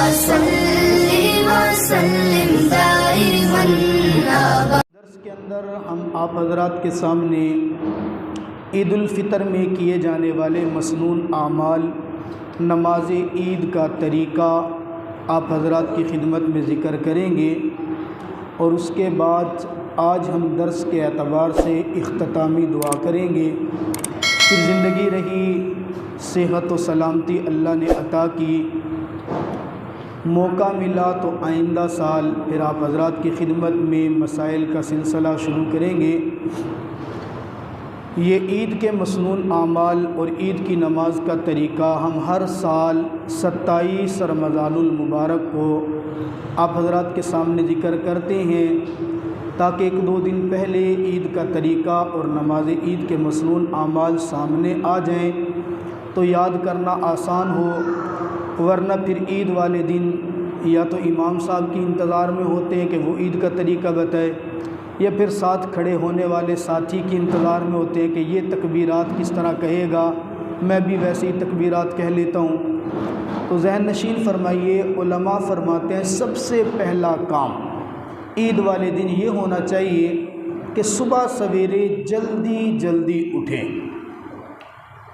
दर्स के अंदर हम आप हज़रात के सामने ईद उल फ़ितर में किए जाने वाले मसनून आमाल नमाज ईद का तरीक़ा आप हज़रात की खिदमत में ज़िक्र करेंगे। और उसके बाद आज हम दर्स के एतबार से इख्तितामी दुआ करेंगे। फिर ज़िंदगी रही, सेहत व सलामती अल्लाह ने अता की, मौका मिला तो आइंदा साल फिर आप हज़रात की खिदमत में मसाइल का सिलसिला शुरू करेंगे। ये ईद के मसनून आमाल और ईद की नमाज का तरीक़ा हम हर साल 27 रमज़ानुल मुबारक को आप हज़रात के सामने ज़िक्र करते हैं, ताकि 1-2 दिन पहले ईद का तरीक़ा और नमाज ईद के मसनून आमाल सामने आ जाएं तो याद करना आसान हो। वरना फिर ईद वाले दिन या तो इमाम साहब की इंतज़ार में होते हैं कि वो ईद का तरीक़ा बताए, या फिर साथ खड़े होने वाले साथी की इंतज़ार में होते हैं कि ये तकबीरात किस तरह कहेगा, मैं भी वैसे ही तकबीरात कह लेता हूँ। तो ज़हन नशीन फरमाइए, उलमा फरमाते हैं सबसे पहला काम ईद वाले दिन ये होना चाहिए कि सुबह सवेरे जल्दी जल्दी उठें,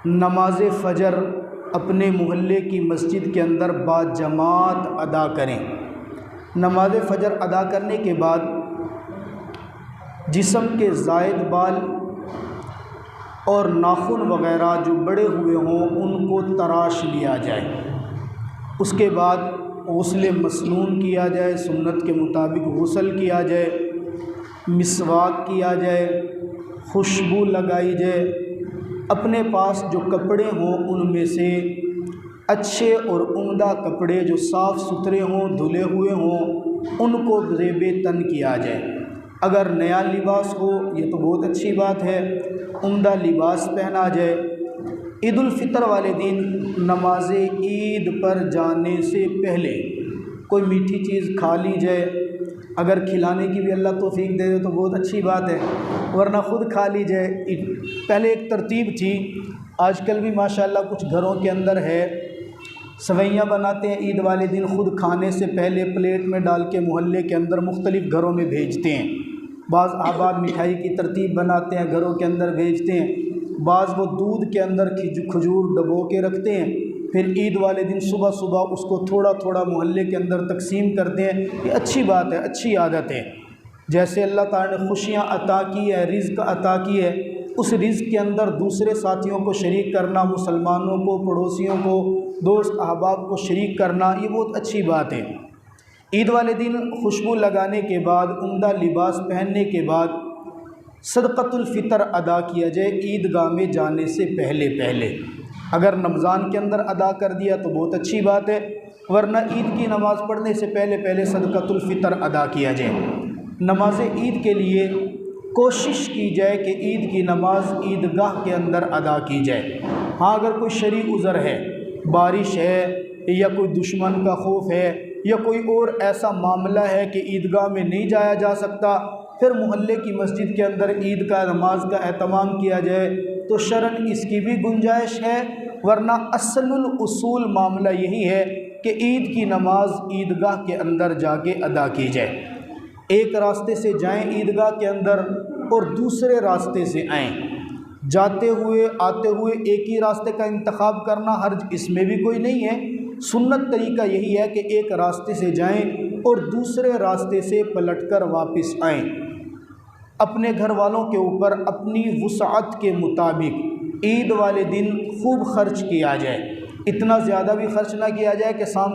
नमाज फ़जर अपने मोहल्ले की मस्जिद के अंदर बाजमात अदा करें। नमाज फ़जर अदा करने के बाद जिस्म के ज़ायद बाल और नाखून वग़ैरह जो बड़े हुए हों उनको तराश लिया जाए। उसके बाद गुस्ल मसनून किया जाए, सुन्नत के मुताबिक गुस्ल किया जाए, मिसवाक किया जाए, खुशबू लगाई जाए। अपने पास जो कपड़े हों उनमें से अच्छे और उम्दा कपड़े जो साफ़ सुथरे हों, धुले हुए हों, उनको ज़ेबे तन किया जाए। अगर नया लिबास हो ये तो बहुत अच्छी बात है, उम्दा लिबास पहना जाए। ईद उल फ़ितर वाले दिन नमाज ईद पर जाने से पहले कोई मीठी चीज़ खा ली जाए। अगर खिलाने की भी अल्लाह तौफीक दे दे तो बहुत अच्छी बात है, वरना ख़ुद खा ली जाए। पहले एक तरतीब थी, आजकल भी माशाअल्लाह कुछ घरों के अंदर है, सवैयाँ बनाते हैं ईद वाले दिन, ख़ुद खाने से पहले प्लेट में डाल के मोहल्ले के अंदर मुख्तलिफ़ घरों में भेजते हैं। बाज़ अहबाब मिठाई की तरतीब बनाते हैं, घरों के अंदर भेजते हैं। बाज़ वो दूध के अंदर खजूर डबो के रखते हैं, फिर ईद वाले दिन सुबह सुबह उसको थोड़ा थोड़ा मोहल्ले के अंदर तकसीम करते हैं। ये अच्छी बात है, अच्छी आदत है। जैसे अल्लाह ताला ने खुशियाँ अता की है, रिज़्क़ अता की है, उस रिज़्क़ के अंदर दूसरे साथियों को शरीक करना, मुसलमानों को, पड़ोसियों को, दोस्त अहबाब को शरीक करना, ये बहुत अच्छी बात है। ईद वाले दिन खुशबू लगाने के बाद, उम्दा लिबास पहनने के बाद सदक़तुल फ़ितर अदा किया जाए ईदगाह में जाने से पहले पहले। अगर रमज़ान के अंदर अदा कर दिया तो बहुत अच्छी बात है, वरना ईद की नमाज़ पढ़ने से पहले पहले सदक़तुल फ़ितर अदा किया जाए। नमाज ईद के लिए कोशिश की जाए कि ईद की नमाज़ ईदगाह के अंदर अदा की जाए। हाँ, अगर कोई शरई उज़र है, बारिश है या कोई दुश्मन का खौफ है या कोई और ऐसा मामला है कि ईदगाह में नहीं जाया जा सकता, फिर मोहल्ले की मस्जिद के अंदर ईद का नमाज का एहतमाम किया जाए तो शरन इसकी भी गुंजाइश है। वरना असलुल उसूल मामला यही है कि ईद की नमाज ईदगाह के अंदर जाके अदा की जाए। एक रास्ते से जाएं ईदगाह के अंदर और दूसरे रास्ते से आएँ। जाते हुए आते हुए एक ही रास्ते का इंतखाब करना हर्ज इसमें भी कोई नहीं है। सुन्नत तरीका यही है कि एक रास्ते से जाएं और दूसरे रास्ते से पलटकर वापस आएँ। अपने घर वालों के ऊपर अपनी वुसअत के मुताबिक ईद वाले दिन खूब खर्च किया जाए। इतना ज़्यादा भी खर्च ना किया जाए कि शाम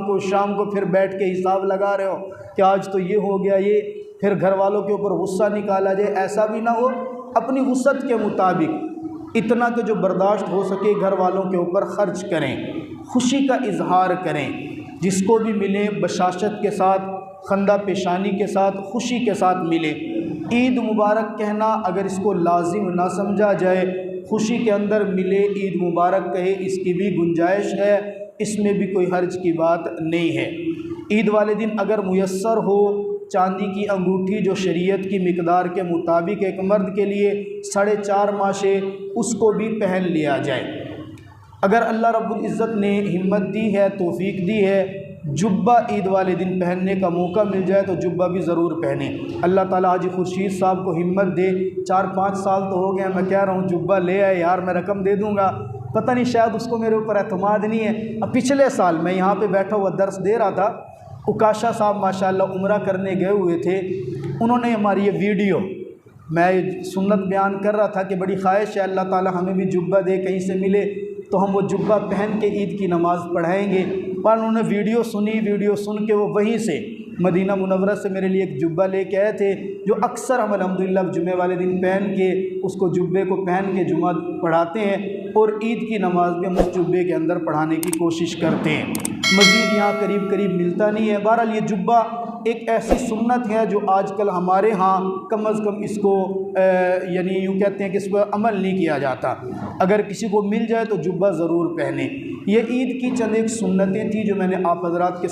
को फिर बैठ के हिसाब लगा रहे हो कि आज तो ये हो गया, ये फिर घर वालों के ऊपर गुस्सा निकाला जाए, ऐसा भी ना हो। अपनी वुसअत के मुताबिक इतना कि जो बर्दाश्त हो सके घर वालों के ऊपर ख़र्च करें, खुशी का इजहार करें, जिसको भी मिले बशाशत के साथ, खंदा पेशानी के साथ, खुशी के साथ मिले। ईद मुबारक कहना अगर इसको लाजिम ना समझा जाए, खुशी के अंदर मिले ईद मुबारक कहे, इसकी भी गुंजाइश है, इसमें भी कोई हर्ज की बात नहीं है। ईद वाले दिन अगर मुयस्सर हो चांदी की अंगूठी जो शरीयत की मिकदार के मुताबिक एक मर्द के लिए 4.5 माशे, उसको भी पहन लिया जाए। अगर अल्लाह रब्बुल इज़्ज़त ने हिम्मत दी है, तौफीक दी है जुब्बा ईद वाले दिन पहनने का मौका मिल जाए तो जुब्बा भी ज़रूर पहने। अल्लाह ताला हाजी खुर्शीद साहब को हिम्मत दे। 4-5 साल तो हो गए मैं कह रहा हूँ जुब्बा ले आए यार, मैं रकम दे दूँगा, पता नहीं शायद उसको मेरे ऊपर एतमाद नहीं है। अब पिछले साल मैं यहाँ पे बैठा हुआ दर्स दे रहा था, उकाशा साहब माशाल्लाह उम्रा करने गए हुए थे, उन्होंने हमारी ये वीडियो, मैं सुन्नत बयान कर रहा था कि बड़ी ख्वाहिश है अल्लाह ताला हमें भी जुब्बा दे, कहीं से मिले तो हम वो जुब्बा पहन के ईद की नमाज़ पढ़ाएंगे। पर उन्होंने वीडियो सुनी, वीडियो सुन के वो वहीं से मदीना मुनव्वरा से मेरे लिए एक जुब्बा लेके आए थे, जो अक्सर हम अल्हम्दुलिल्लाह जुमे वाले दिन पहन के उसको जुब्बे को पहन के जुमा पढ़ाते हैं और ईद की नमाज़ भी हम उस जुब्बे के अंदर पढ़ाने की कोशिश करते हैं। मज़ीद यहाँ करीब करीब मिलता नहीं है। बहरहाल ये जुब्बा एक ऐसी सुन्नत है जो आजकल हमारे यहाँ कम अज़ कम इसको यानी यूँ कहते हैं कि इस पर अमल नहीं किया जाता। अगर किसी को मिल जाए तो जुब्बा ज़रूर पहने। ये ईद की चंद एक सुन्नतें थी जो मैंने आप हज़रात के